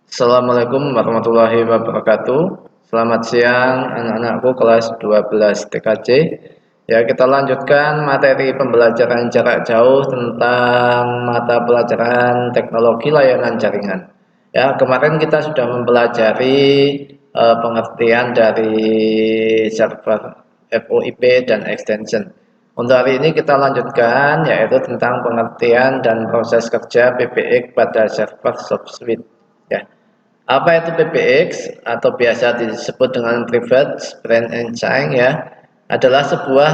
Assalamualaikum warahmatullahi wabarakatuh. Selamat siang anak-anakku kelas 12 TKJ. Ya, kita lanjutkan materi pembelajaran jarak jauh tentang mata pelajaran teknologi layanan jaringan. Ya, kemarin kita sudah mempelajari pengertian dari server VoIP dan extension. Untuk hari ini kita lanjutkan yaitu tentang pengertian dan proses kerja PBX pada server subswitch. Ya. Apa itu PBX atau biasa disebut dengan Private Brand Engine ya, adalah sebuah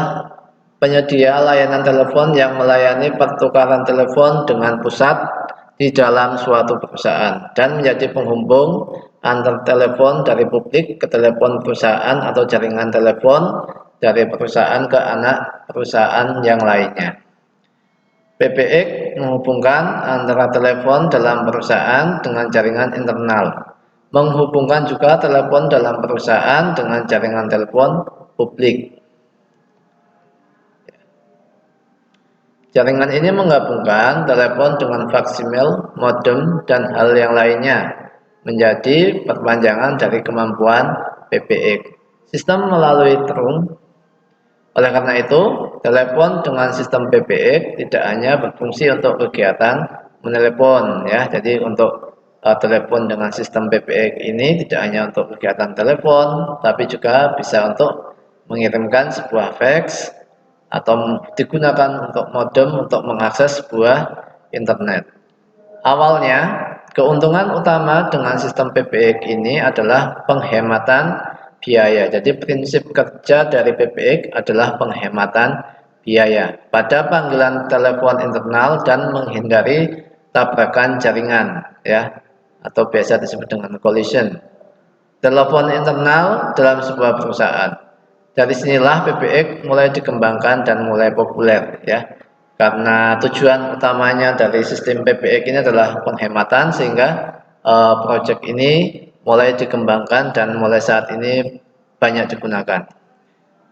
penyedia layanan telepon yang melayani pertukaran telepon dengan pusat di dalam suatu perusahaan dan menjadi penghubung antar telepon dari publik ke telepon perusahaan atau jaringan telepon dari perusahaan ke anak perusahaan yang lainnya. PBX menghubungkan antara telepon dalam perusahaan dengan jaringan internal, menghubungkan juga telepon dalam perusahaan dengan jaringan telepon publik. Jaringan ini menggabungkan telepon dengan faksimil, modem, dan hal yang lainnya, menjadi perpanjangan dari kemampuan PBX. Sistem melalui terung. Oleh karena itu, telepon dengan sistem PBX tidak hanya berfungsi untuk kegiatan menelepon ya. Jadi untuk telepon dengan sistem PBX ini tidak hanya untuk kegiatan telepon, tapi juga bisa untuk mengirimkan sebuah fax atau digunakan untuk modem untuk mengakses sebuah internet. Awalnya, keuntungan utama dengan sistem PBX ini adalah penghematan biaya. Jadi prinsip kerja dari PBX adalah penghematan biaya pada panggilan telepon internal dan menghindari tabrakan jaringan ya, atau biasa disebut dengan collision telepon internal dalam sebuah perusahaan. Dari sinilah PBX mulai dikembangkan dan mulai populer ya. Karena tujuan utamanya dari sistem PBX ini adalah penghematan, sehingga proyek ini mulai dikembangkan dan mulai saat ini banyak digunakan.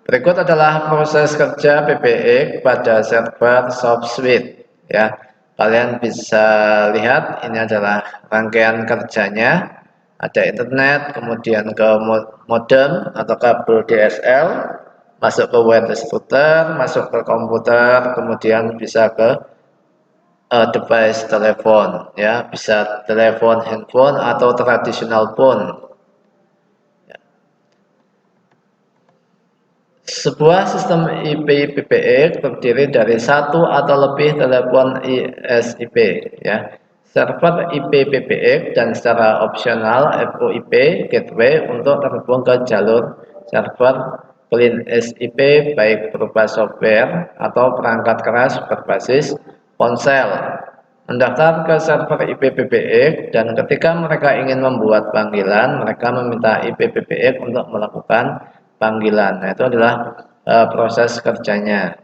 Berikut adalah proses kerja PBX pada server subswitch ya. Kalian bisa lihat ini adalah rangkaian kerjanya. Ada internet, kemudian ke modem atau kabel DSL, masuk ke wireless router, masuk ke komputer, kemudian bisa ke device telepon ya, bisa telepon handphone atau tradisional phone. Sebuah sistem IP PBX terdiri dari satu atau lebih telepon ISIP ya. Server IP PBX dan secara opsional VoIP gateway untuk terhubung ke jalur server klien SIP baik berupa software atau perangkat keras berbasis ponsel. Mendaftar ke server IP PBX dan ketika mereka ingin membuat panggilan, mereka meminta IP PBX untuk melakukan panggilan. Nah, itu adalah proses kerjanya.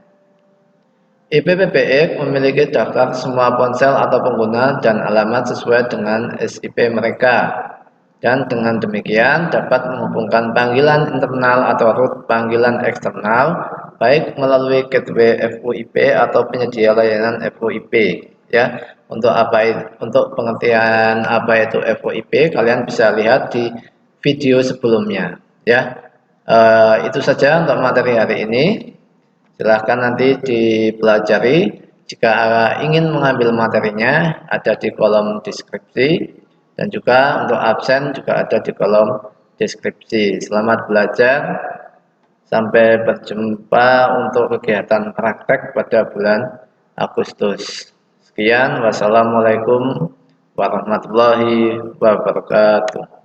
IP PBX memiliki daftar semua ponsel atau pengguna dan alamat sesuai dengan SIP mereka. Dan dengan demikian dapat menghubungkan panggilan internal atau root panggilan eksternal baik melalui gateway VoIP atau penyedia layanan VoIP ya. Untuk pengertian apa itu VoIP kalian bisa lihat di video sebelumnya ya. Itu saja untuk materi hari ini. Silahkan nanti dipelajari. Jika ingin mengambil materinya, ada di kolom deskripsi. Dan juga untuk absen juga ada di kolom deskripsi. Selamat belajar. Sampai berjumpa untuk kegiatan praktek pada bulan Agustus. Sekian. Wassalamualaikum warahmatullahi wabarakatuh.